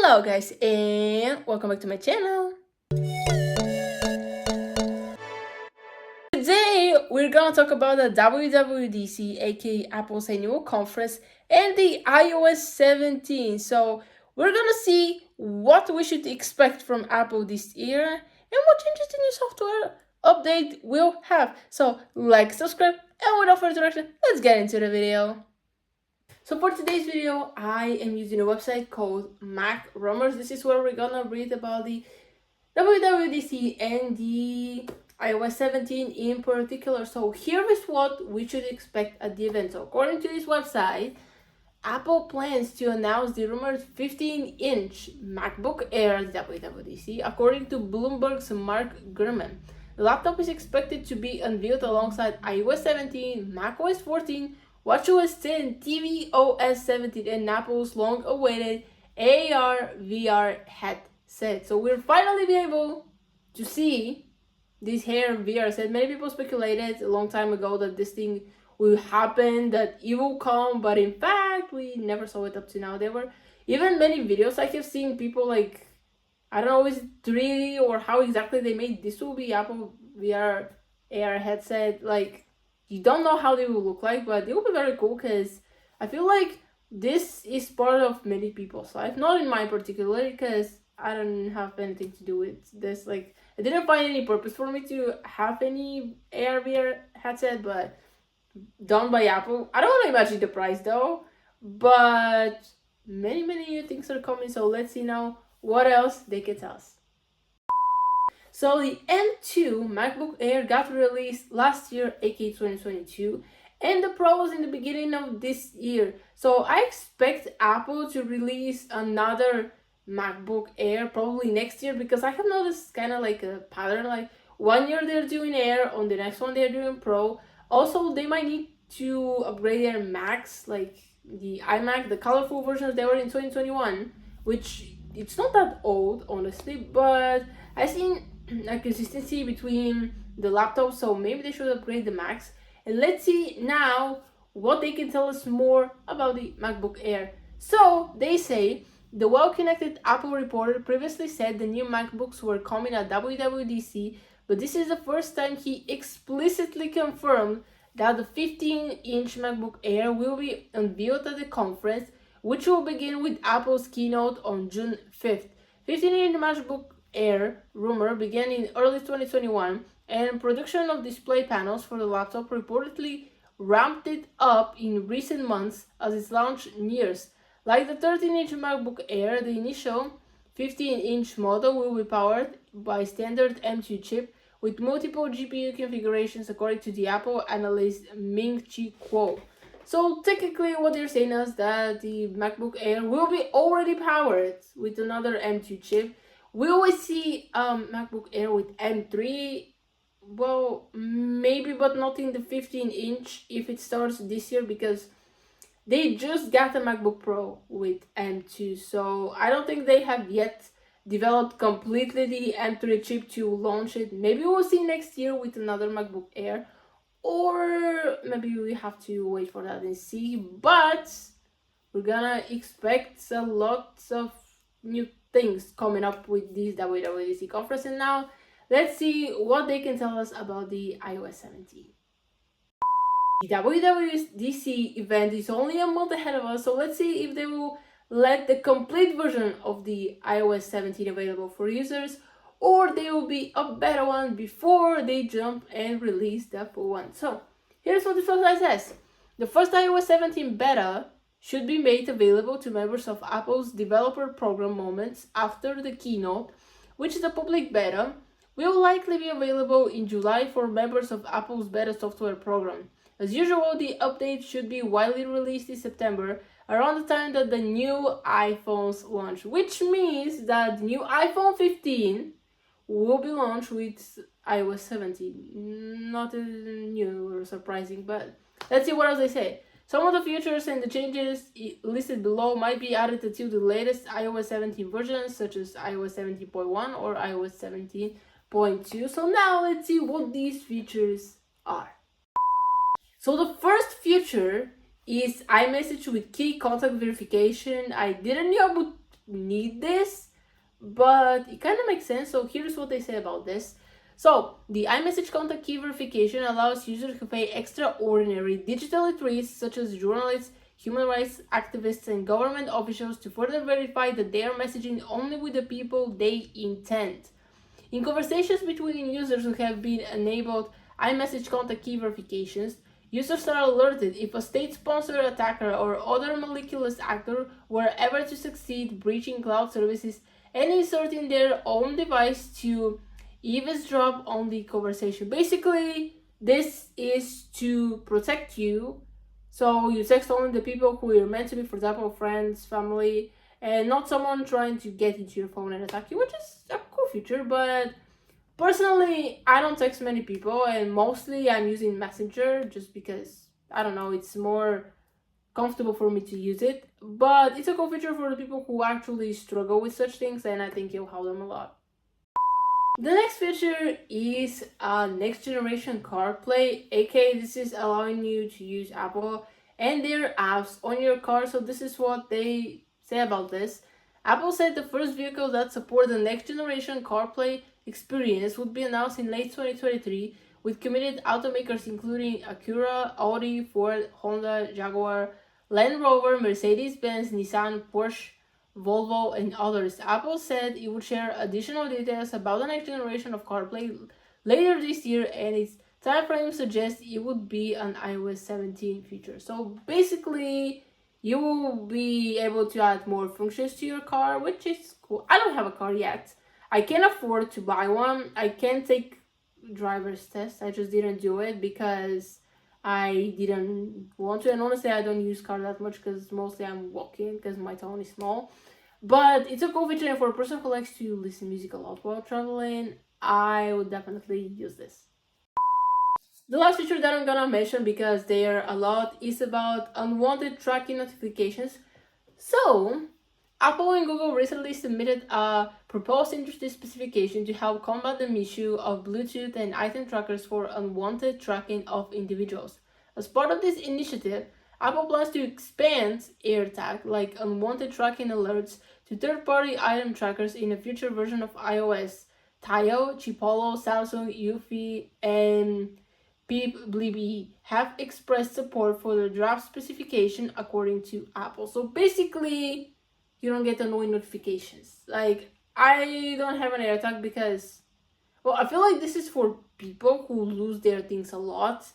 Hello guys and welcome back to my channel. Today we're gonna talk about the WWDC, aka Apple's annual conference, and the iOS 17. So we're gonna see what we should expect from Apple this year and what changes the new software update will have. So like, subscribe, and without further ado, let's get into the video. So for today's video, I am using a website called Mac Rumors. This is where we're gonna read about the WWDC and the iOS 17 in particular. So here is what we should expect at the event. So according to this website, Apple plans to announce the rumored 15-inch MacBook Air at WWDC, according to Bloomberg's Mark Gurman. The laptop is expected to be unveiled alongside iOS 17, macOS 14, watchOS 10, tvOS 17, and Apple's long-awaited AR/VR headset. So we'll finally be able to see this AR VR set. Many people speculated a long time ago that this thing will happen, that it will come, but in fact, we never saw it up to now. There were even many videos I have seen people like, I don't know, is it 3D or how exactly they made this will be Apple VR AR headset. Like, you don't know how they will look like, but it will be very cool because I feel like this is part of many people's life. Not in mine particularly, because I don't have anything to do with this. Like, I didn't find any purpose for me to have any AR VR headset, but done by Apple. I don't want to imagine the price though, but many new things are coming. So let's see now what else they can tell us. So the M2 MacBook Air got released last year, aka 2022, and the Pro was in the beginning of this year. So I expect Apple to release another MacBook Air probably next year, because I have noticed kind of like a pattern. Like, 1 year they're doing Air, on the next one they're doing Pro. Also, they might need to upgrade their Macs, like the iMac, the colorful versions they were in 2021, which it's not that old honestly, but I've seen a consistency between the laptops, so maybe they should upgrade the Macs. And let's see now what they can tell us more about the MacBook Air. So they say the well-connected Apple reporter previously said the new MacBooks were coming at WWDC, but this is the first time he explicitly confirmed that the 15-inch MacBook Air will be unveiled at the conference, which will begin with Apple's keynote on June 5th. 15-inch MacBook Air rumor began in early 2021, and production of display panels for the laptop reportedly ramped it up in recent months as its launch nears. Like the 13-inch MacBook Air, the initial 15-inch model will be powered by standard M2 chip with multiple GPU configurations, according to the Apple analyst Ming-Chi Kuo. So technically what they're saying is that the MacBook Air will be already powered with another M2 chip. We always see MacBook Air with M3, well, maybe, but not in the 15-inch if it starts this year, because they just got a MacBook Pro with M2, so I don't think they have yet developed completely the M3 chip to launch it. Maybe we'll see next year with another MacBook Air, or maybe we have to wait for that and see, but we're gonna expect a lot of new things coming up with this WWDC conference. And now let's see what they can tell us about the iOS 17. The WWDC event is only a month ahead of us, so let's see if they will let the complete version of the iOS 17 available for users, or there will be a better one before they jump and release the full one. So here's what the website says. The first iOS 17 beta should be made available to members of Apple's developer program moments after the keynote, which is a public beta, will likely be available in July for members of Apple's beta software program. As usual, the update should be widely released in September, around the time that the new iPhones launch, which means that the new iPhone 15 will be launched with iOS 17. Not new or surprising, but let's see what else they say. Some of the features and the changes listed below might be added until the latest iOS 17 versions, such as iOS 17.1 or iOS 17.2. So now let's see what these features are. So the first feature is iMessage with key contact verification. I didn't know need this, but it kind of makes sense. So here's what they say about this. So the iMessage contact key verification allows users who pay extraordinary digital literates such as journalists, human rights activists, and government officials to further verify that they are messaging only with the people they intend. In conversations between users who have been enabled iMessage contact key verifications, users are alerted if a state-sponsored attacker or other malicious actor were ever to succeed breaching cloud services and inserting their own device to eavesdrop on the conversation. Basically, this is to protect you, so you text only the people who you're meant to be, for example, friends, family, and not someone trying to get into your phone and attack you, which is a cool feature. But personally, I don't text many people, and mostly I'm using Messenger just because, I don't know, it's more comfortable for me to use it. But it's a cool feature for the people who actually struggle with such things, and I think it'll help them a lot. The next feature is next generation CarPlay, aka this is allowing you to use Apple and their apps on your car. So this is what they say about this. Apple said the first vehicle that support the next generation CarPlay experience would be announced in late 2023 with committed automakers including Acura, Audi, Ford, Honda, Jaguar, Land Rover, Mercedes-Benz, Nissan, Porsche, Volvo, and others. Apple said it would share additional details about the next generation of CarPlay later this year, and its timeframe suggests it would be an iOS 17 feature. So basically, you will be able to add more functions to your car, which is cool. I don't have a car yet. I can afford to buy one. I can take driver's test. I just didn't do it because I didn't want to, and honestly I don't use car that much because mostly I'm walking because my town is small. But it's a cool feature, and for a person who likes to listen music a lot while traveling, I would definitely use this. The last feature that I'm gonna mention, because they are a lot, is about unwanted tracking notifications. So Apple and Google recently submitted a proposed industry specification to help combat the issue of Bluetooth and item trackers for unwanted tracking of individuals. As part of this initiative, Apple plans to expand AirTag, like unwanted tracking alerts, to third-party item trackers in a future version of iOS. Tayo, Chipolo, Samsung, Eufy, and Blibby have expressed support for the draft specification, according to Apple. So basically, you don't get annoying notifications. Like, I don't have an AirTag because, well, I feel like this is for people who lose their things a lot.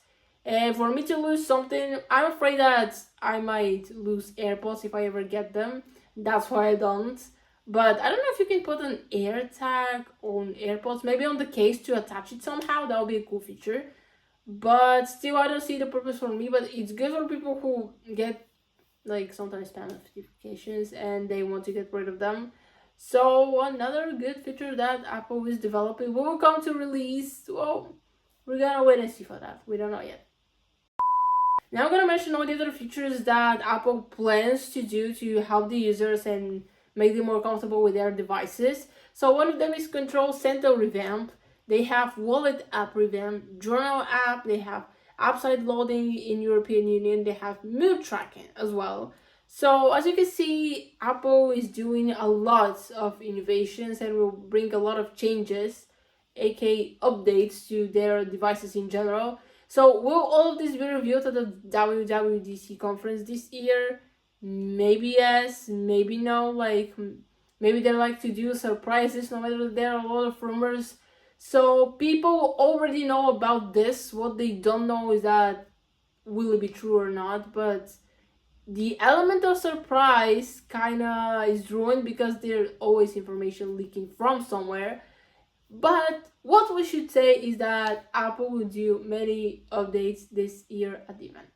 And for me to lose something, I'm afraid that I might lose AirPods if I ever get them. That's why I don't. But I don't know if you can put an AirTag on AirPods, maybe on the case to attach it somehow. That would be a cool feature. But still, I don't see the purpose for me. But it's good for people who get, like, sometimes spam notifications and they want to get rid of them. So another good feature that Apple is developing will come to release. Well, we're gonna wait and see for that. We don't know yet. Now I'm gonna mention all the other features that Apple plans to do to help the users and make them more comfortable with their devices. So one of them is Control Center revamp. They have Wallet app revamp, Journal app, they have app side loading in European Union, they have mood tracking as well. So as you can see, Apple is doing a lot of innovations and will bring a lot of changes, aka updates, to their devices in general. So will all of this be revealed at the WWDC conference this year? Maybe yes, maybe no. Like, maybe they like to do surprises no matter there are a lot of rumors. So people already know about this. What they don't know is that will it be true or not. But the element of surprise kinda is ruined because there's always information leaking from somewhere. But what we should say is that Apple will do many updates this year at the event.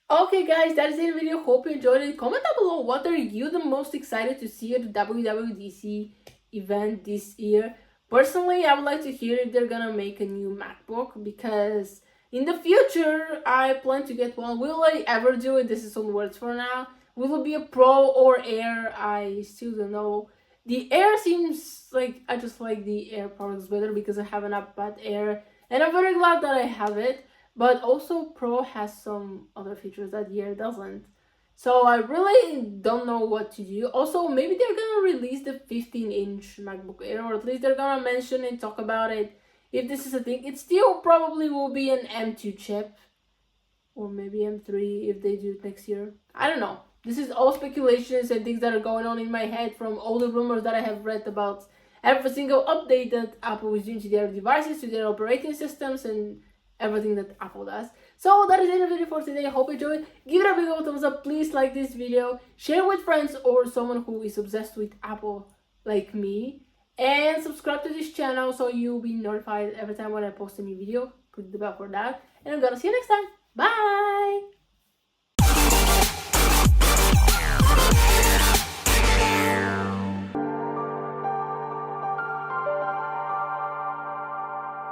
Okay guys, that is the video. Hope you enjoyed it. Comment down below, what are you the most excited to see at the WWDC event this year? Personally, I would like to hear if they're gonna make a new MacBook, because in the future I plan to get one. Will I ever do it? This is some words for now. Will it be a Pro or Air? I still don't know. The Air seems like I just like the Air products better because I have an iPad Air and I'm very glad that I have it. But also Pro has some other features that the Air doesn't. So I really don't know what to do. Also, maybe they're gonna release the 15-inch MacBook Air, or at least they're gonna mention it, talk about it. If this is a thing, it still probably will be an M2 chip, or maybe M3 if they do it next year. I don't know. This is all speculations and things that are going on in my head from all the rumors that I have read about every single update that Apple is doing to their devices, to their operating systems, and everything that Apple does. So that is the end of the video for today. I hope you enjoyed. Give it a big old thumbs up. Please like this video. Share with friends or someone who is obsessed with Apple like me. And subscribe to this channel so you'll be notified every time when I post a new video. Click the bell for that. And I'm gonna see you next time. Bye!